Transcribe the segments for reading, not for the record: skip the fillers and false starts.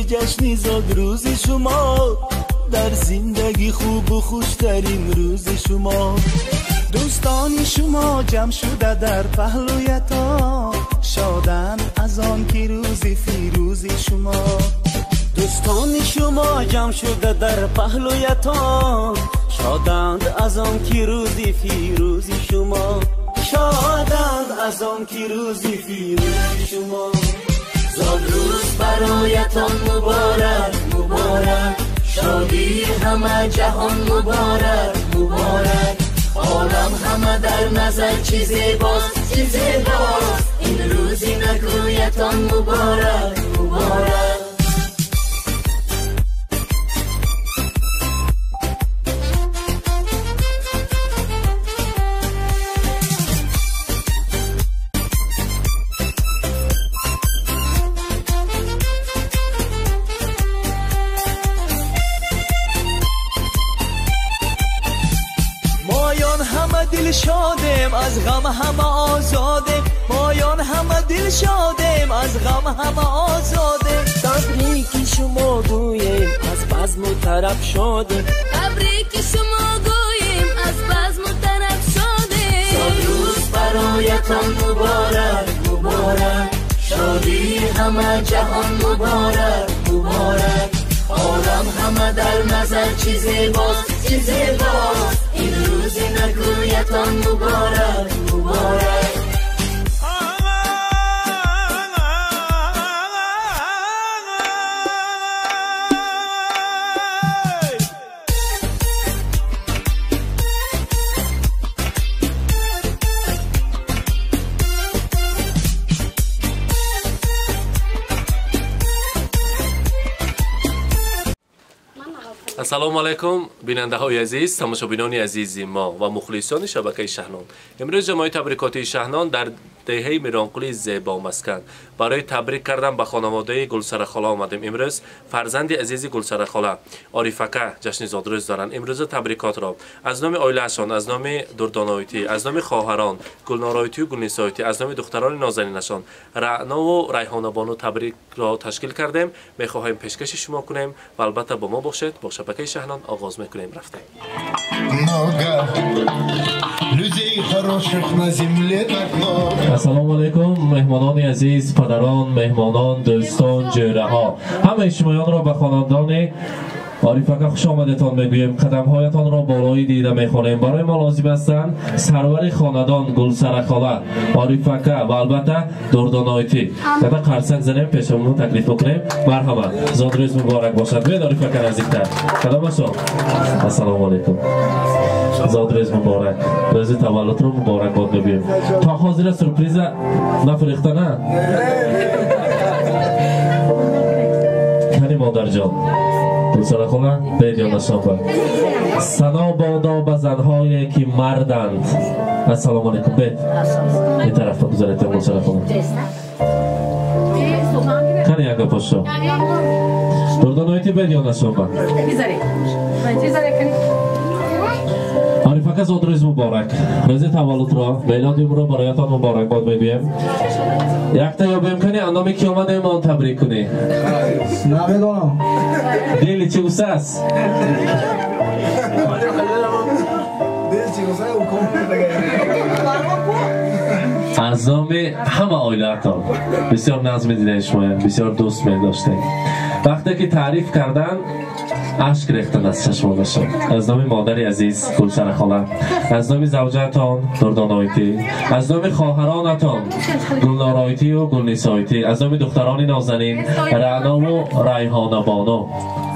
جشن زاد روز شما، در زندگی خوب و خوشترین روز شما. دوستان شما جمع شده در پهلویتان، شادند از آن که روز فیروز شما. دوستان شما جمع شده در پهلویتان، شادند از آن که روز فیروز شما. شادند از آن که روز فیروز شما. زاد روز برایتان مبارک مبارک، شادی همه جهان مبارک مبارک. عالم همه در نظر چی زیباست چی زیباست، این روزی نگویتان مبارک مبارک. دل شادیم از غم همه آزادیم، مایان همه دل شادیم از غم همه آزادیم. تبریک شما گوییم از بزم و طرب شادیم، تبریک شما گوییم از بزم و طرب شادیم. صد روز برایتان مبارک مبارک، شادی همه جهان مبارک مبارک. عالم همه در نظر چی زیباست چی زیباست، این روزی نگویتان مبارک مبارک. السلام علیکم بیننده های عزیز، تماشابینان عزیز ما و مخلصان شبکه شهنان. امروز جمعی تبریکاتی شهنان در دهه میرانقلی زیبا مسکن برای تبریک کردن به خانواده گلسره خاله آمدیم. امروز فرزند عزیز گلسره خاله عارفکه جشن زادروز دارند. امروز تبریکات را از نام عائله‌شان، از نام دردانایتی، از نام خواهران گلنارایتی و گلنسایتی، از نام دختران نازنینشان رعنا و ریحانه بانو تبریک را تشکیل کردیم. می‌خواهیم پیشکش شما کنیم و البته با ما باشید. با شبکه شهنان آغاز می‌کنیم رفتیم. السلام علیکم مهمانان عزیز، پدران، مهمانان، دوستان، جوره ها، همه شمایان را به خاندان عارفکه خوش آمدتان میگوییم. قدم هایتان را بالایی دیده میخوانیم. برای ما لازم هستند سرور خاندان گلسره خاله عارفکه و البته دردانایتی یعنی قرصک زنیم پیشمون تکلیف بکنیم. مرحبا، زادروز مبارک باشد. بید عارفکه نزدیکتر قدم شما. السلام علیکم، زادروز مبارک، روز تولد رو مبارک باد میگوییم. تا حاضر سورپریز نفریخته نه؟ کنی مادر جان گلسره خاله بید یا نشابه سنا بادا به زنهایی که مردند. السلام علیکم. بید این طرف بگذارید گلسره خاله کنی اگه پاشو دردانایتی بید یا نشابه عارفکه زادروز مبارک، روز تولد را میلادیم را برایتان مبارک باد میگویم. یک تا یا بامکانی اندامی که آمده ایمان تبریک کنی نمیدانم دیلی چی گوسته است؟ از نام همه آیلتان بسیار نظم دیده شما، بسیار دوست می داشته. وقتی که تعریف کردن اشک ریختن از چشمانشان. از نام مادر عزیز گلسره خاله، از نام زوجتان دردانایتی، از نام خواهرانتان گلنارایتی و گلنسایتی، از نام دختران نازنین رعنا و ریحانه بانو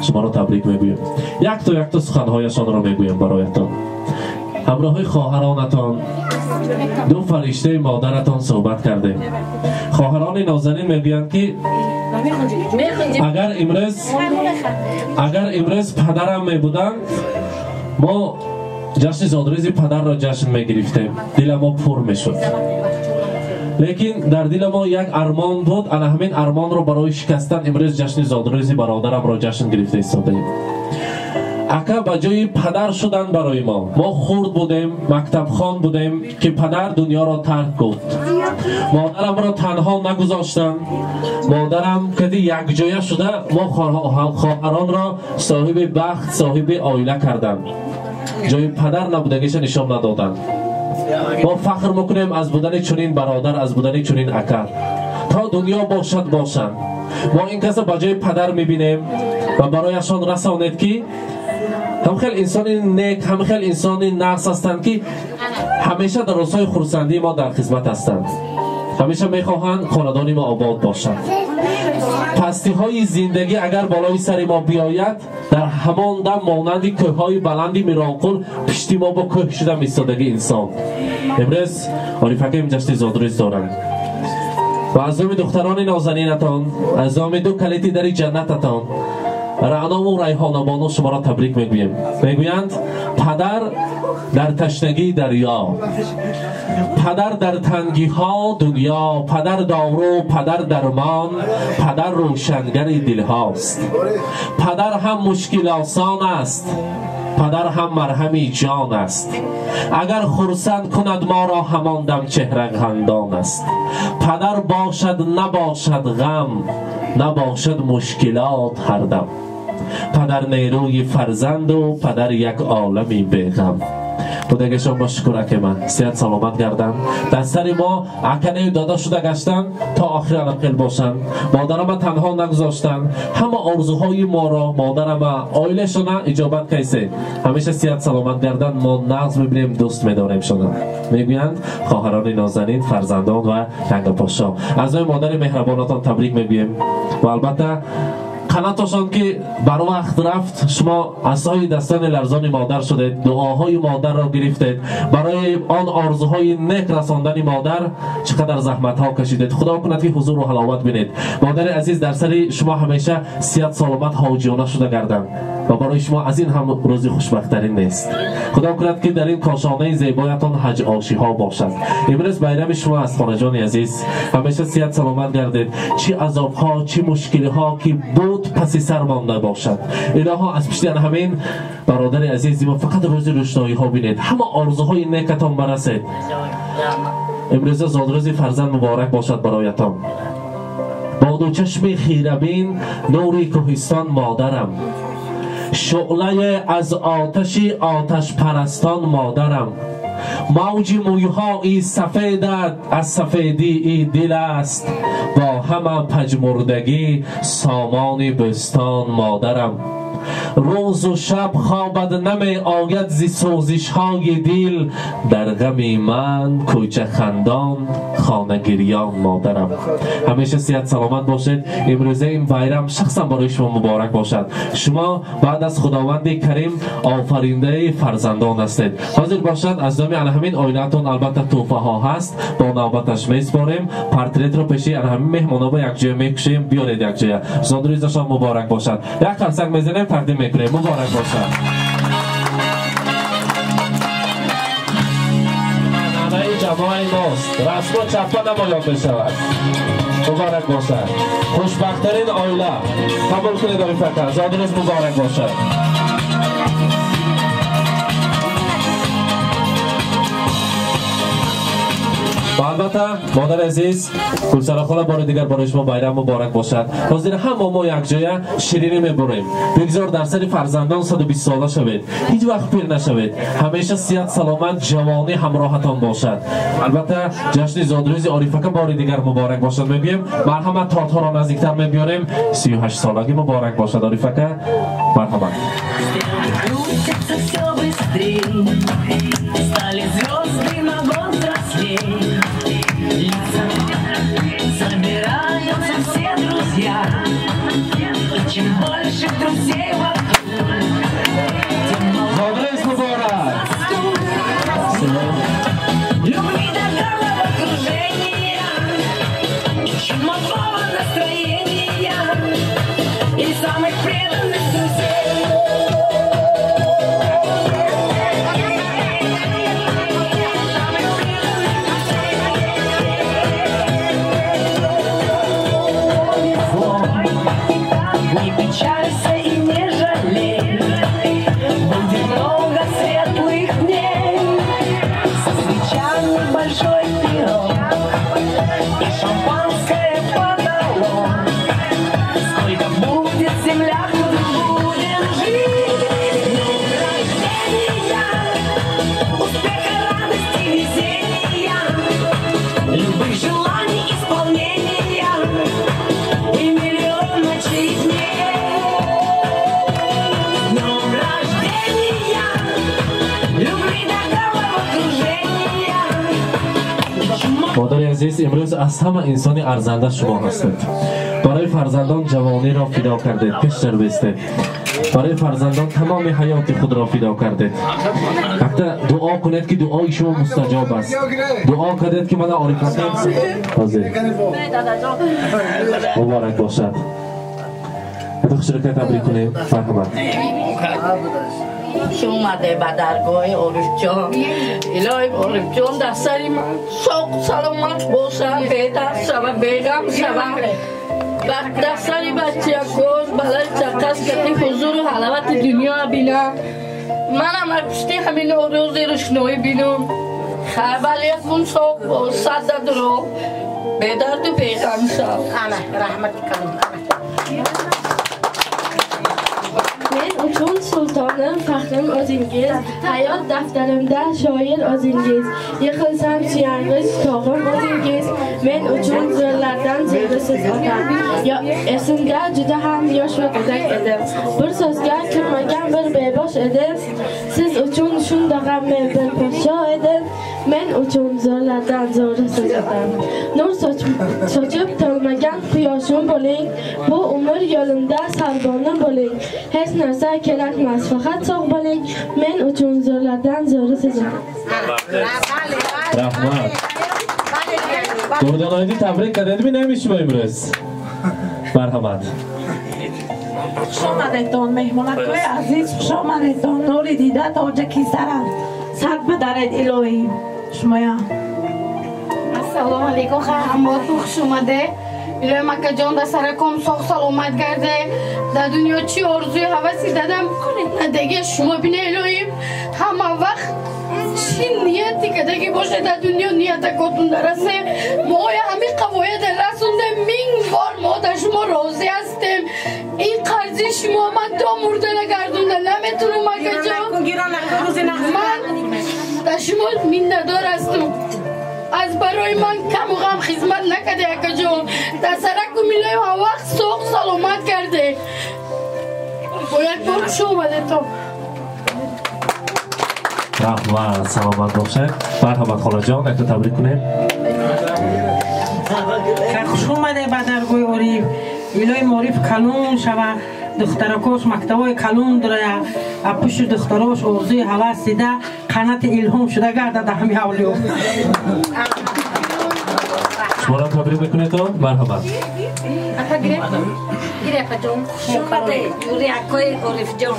شما را تبریک میگویم. یک تا سخنهایشان را میگویم برایتان. همراه خواهرانتان دو فرشته مادرتان صحبت کردیم. خواهران نازنین میگویند که اگر امروز پدرم می بودند ما جشن زادروز پدر را جشن می گرفتیم، دل ما پر می شد. لیکن در دل ما یک ارمان بود، انا همین ارمان را برای شکستن امروز جشن زادروز برادرم را جشن گرفته ایستادیم. اکا به جای پدر شدن برای ما خورد بودیم، مکتب خوان بودیم که پدر دنیا را ترک گفت. مادرم را تنها نگذاشتن. مادرم که یک جایه شده، ما خواهران را صاحب بخت، صاحب عائله کردن. جای پدر نبودگیش نشان ندادن. ما فخر میکنیم از بودن چنین برادر، از بودن چنین اکا. تا دنیا باشند. ما این کس با جای پدر میبینیم و برایشان رسانید که هم خیلی انسانی نیک، هم خیلی انسانی نقص هستند که همیشه در روزهای خرسندی ما در خدمت هستند. همیشه میخواهند خاندان ما آباد باشد. پستی های زندگی اگر بالای سر ما بیاید، در همان دم مانند کوههای بلندی میرانقل پشتی ما با کوه شده میستادگی انسان. امروز عارفکیم جشن زادروز دارند و از نام دختران نازنینتان، از نام دو کلیتی در جنتتان، رعنام و ریحان بانو شما را تبریک میگویم. میگویند پدر در تشنگی دریا، پدر در تنگی ها دنیا، پدر دارو، پدر درمان، پدر روشنگر دل هاست. پدر هم مشکل آسان است، پدر هم مرهمی جان است. اگر خرسند کند ما را همان دم چهره خندان است. پدر باشد نباشد غم، نباشد مشکلات هر دم. پدر نیروی فرزند و پدر یک عالمی بیغم. خدایگه شما شکر که من صحت سلامت گردن، در سر ما اکنه دادا شده گشتن تا آخر علقل باشن. مادرم تنها نگذاشتن. همه آرزوهای ما را مادرم آیله شنا اجابت کیسه. همیشه صحت سلامت گردن. ما نغز میبینیم، دوست میداریم شنا. میگویند خواهران نازنین، فرزندان و تنگ پاشا، از نام مادر مهربانتان تبریک میگویم. و البته قناتشان که بر وقت رفت، شما عصای دستان لرزان مادر شدید، دعاهای مادر را گرفتید، برای آن آرزوهای نیک رساندن مادر چقدر زحمت ها کشیدید. خدا کند که حضور و حلاوت بینید. مادر عزیز در سر شما همیشه صحت سلامت حاجیانه شده گردن و برای شما از این هم روزی خوشبخت‌ترین نیست. خدا کند که در این کاشانه زیبایتان حج آشی ها باشد. امروز بیرم شما از خانه جان عزیز، همیشه صحت سلامت گردید. چی عذاب ها، چی مشکل ها که بود پس سر مانده باشد. الها از پشت همین برادر عزیز ما فقط روزی روشنایی ها بینید، همه آرزوهای نیکتان برسید. امروز زادروز فرزند مبارک باشد برایتان. با دو چشم خیربین نوری کوهستان مادرم، شعله از آتش پرستان مادرم. موج مویهای سفیدت از سفیدی ای دل است، با همه پژمردگی سامان بستان مادرم. روز و شب خوابت نمی آید ز سوزش های دل، در غم من کوچه خندان خانه گریان مادرم. همیشه صحت سلامت باشید. امروزه این بیرم شخصا برای شما مبارک باشد. شما بعد از خداوند کریم آفرینده فرزندان هستید. حاضر باشد از نام همین عائله‌تان البته تحفه ها هست، با نوبتش میسپاریم. پورتریت رو پیشی همین مهمانا با یک جای میکشیم، بیارید یک جای. زادروزشان مبارک باشد. یک قرصک میزنیم تقدیم میکنیم. مبارک باشد. نانه جماع ماست، رسم و چپا نمایان بشود. مبارک باشد. خوشبختترین عائله قبول کنید. آقای فکر زادروز مبارک باشد. و البته مادر عزیز کلسر خاله بار دیگر برای شما بیرم مبارک باشد. حاضر هم ما یک جای شیرینی میبریم. بگذار در سر فرزندان 120 ساله شوید، هیچ وقت پیر نشوید. همیشه صحت سلامت جوانی همراهتان باشد. البته جشن زادروز عارفکه بار دیگر مبارک باشد میگیم. مرحمت تاتها را نزدیکتر میبیاریم. 38 سالگی مبارک باشد عارفکه. مرحمت. Чем больше друзей вокруг, тем Зодруз мубарак! любви дорогого окружения, чумового настроения и самых преданных друзей. مادر عزیز، امروز از همه انسان ارزنده شما هستید. برای فرزندان جوانی را فدا کردید، پیش رو بستید. برای فرزندان تمام حیات خود را فدا کردید. وقتی دعا کنید که دعای شما مستجاب است. دعا کردید که من عارفت حاضر مبارک باشد. اتاق شرکت تبریک کنیم. فرحمت اومده به درگاه عارف جان. الهی عارف جان در سری من ساق سلامت باشم، بهتر شود، بیغم شود. در سری بچه کش بلای چکس کتی حضور و حلاوت دنیا بینم. من هم پشتی همین روز روشنایی بینم. خیلی اکون ساق با صد درو بدرد و بیغم شد. رحمت کنم. من چون سلطانم فخرم از انگیز، حیات دفترمده شایر از انگیز، یخلسم چیانگیز تاغم از انگیز. من چون زرلردن زیر سزاتم یا اسنگه جده هم یاش و کدک ادم برسازگه کرمگم بر بیباش ادم سیز چون شون دقم بر پشا ادم. من چون زرلردن زیر سزاتم نور ساچب تلمگم پیاشون بولین با عمر یالنده سربانم بولین هست نرسه کلک مسفخت ساق بولین. من چون زرلردن زیر سزاتم. رحمت گردان آیدی تبریک کردید. می نمیشه با امروز. مرحمت خوش آمدتان مهمانکای عزیز، خوش آمدتان. نوری دیده تاجکی سرم سر بدارید الهی شمایا. السلام علیکم خواهراماتون، خوش اومده. الهی مکه جان در سرکم ساق سلامت کرده. در دنیا چی آرزوی حوثی دادم دیگه شما بینه الهیم همه وقت چی نیتی که دیگه باشه در دنیا نیت کتون درسته. ما همین قواعد رسونده مین بار ما در شما راضی هستیم. این قرضی شما من تا مرده نگردونده نمیتونم مگه جان. من در شما میندار هستم. از برای من کم و غم خدمت نکرده اکا جان. در سرک و میلای هم وقت سوق سلامت کرده. باید بار شو اومده تا رحمت سلامت باشه. مرحبت خاله جان، یک تبریک کنیم. خوش اومده به درگاه عارف. الهی معرف کلون شوه. دخترکاش مکتبای کلون داره. پشت دختراش آرزوی هوس دیده قنات الهام شده گرده در همین حولیو. شما را تبریک بکنید تو. مرحبت گیره اکا جان. شمده یوری اکای عارف جان.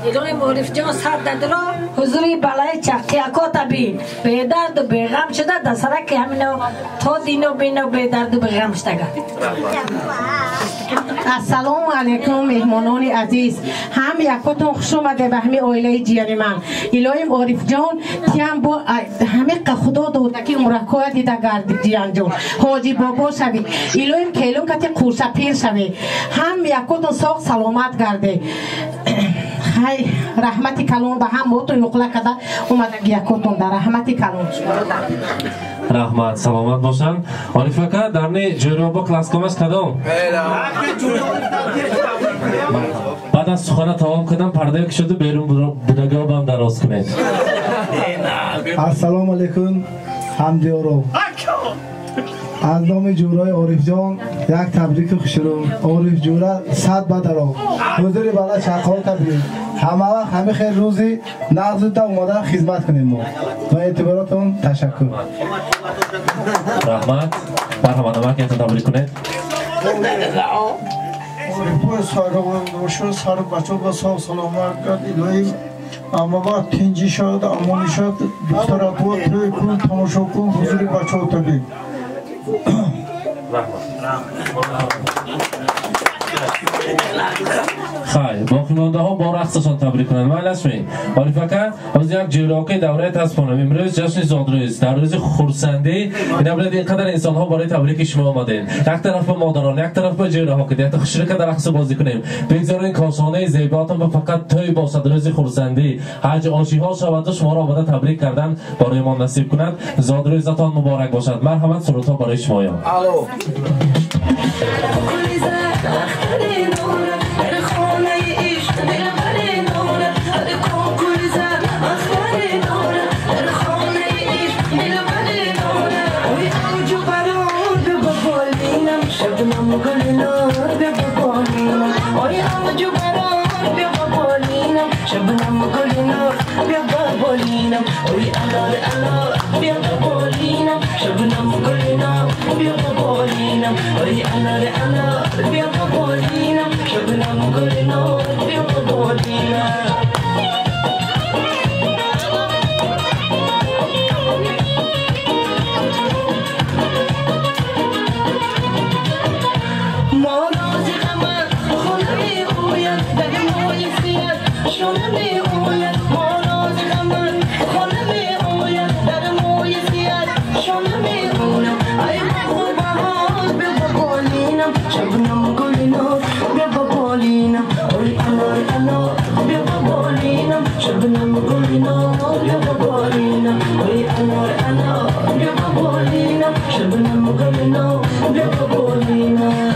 الهی عارف جان سر دادرا حضوری بالای چکی اکا تبین به درد و بیغم شده در سرک همینو تا دینو بینو به درد و بیغم شده. السلام علیکم مهمانان عزیز. هم یکاتون خوش اومده به همین عائله جیانی من. الهی عارف جان تیم با همه خدا داده مرکای دیده گرد جیان جان حاجی بابا شوی. الهی کلون کتی قورشه پیر شوی. هم یکاتون ساق سلامت گرده. های رحمتی کلون به هم موتو یقلا کده اومده یکاتون در رحمتی کلون. رحمت سلامت باشن. عارف اکا در نی جورابا کلاس کامش کدام؟ بعد از سخنه تمام کردم پرده که شده بیرون بودگاه با هم دراز کنید. السلام علیکم همدیارو. از نام جورای عارف جان یک تبریک خوشرو. عارف جورا صد بدرو حضوری بالا چقا تبریک. همه وقت همه خیلی روزی نغزو تا اومدن خدمت کنیم. ما با اعتباراتون تشکر. رحمت مرحبا نمک اینتا تبریک کنید. عارف سارا سر بچه با سال سلامت کرد. الهی اما وقت تنجی شد امانی شد دختر اکو توی کن تماشا کن حضوری بچه ها تبریک. خیلی باقی مانده ها با رقصشان تبریک کنند. من اسمی عارف اکا از یک جوراقی دوره تصفانم امروز جشن زادروز در روز خورسنده این اولاد اینقدر انسان ها برای تبریک شما آمدین. یک طرف به مادران یک طرف به جوره ها که یک شرکت در رقص بازی کنیم. بگذارین کاشانه زیباتون به فقط توی باشد روز خورسنده حج آشی ها شود شما را آمده تبریک کردن برای ما نصیب کند. زادروزتان مبارک باشد. مرحمت سرودها برای شما. الو We're آید ماراز غمت خانه می آید در موی زیاد شانه می آید ای بخور بهار بیا با بالینم شبنم گلینا بیا با بالینم ای انار انار بیا با بالینم شبنم گلینا بیا با بالینم ای انار انار بیا با بالینم شبنم گلینا بیا با بالینم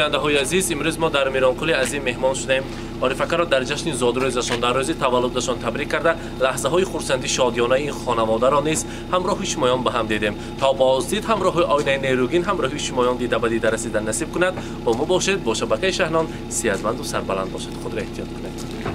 بیننده های عزیز، امروز ما در میرانکولی عظیم مهمان شدیم. عارف اکا را در جشن زادروزشان در روز تولدشان تبریک کرده لحظه های خرسندی شادیانه این خانواده را نیز همراه شمایان به هم دیدیم. تا بازدید همراه آینه نیروگین همراه شمایان دیده به دیده رسیدن نصیب کند. با ما باشید، با شبکه شهنان سیازمند و سربلند باشید. خود را احتیاط کنید.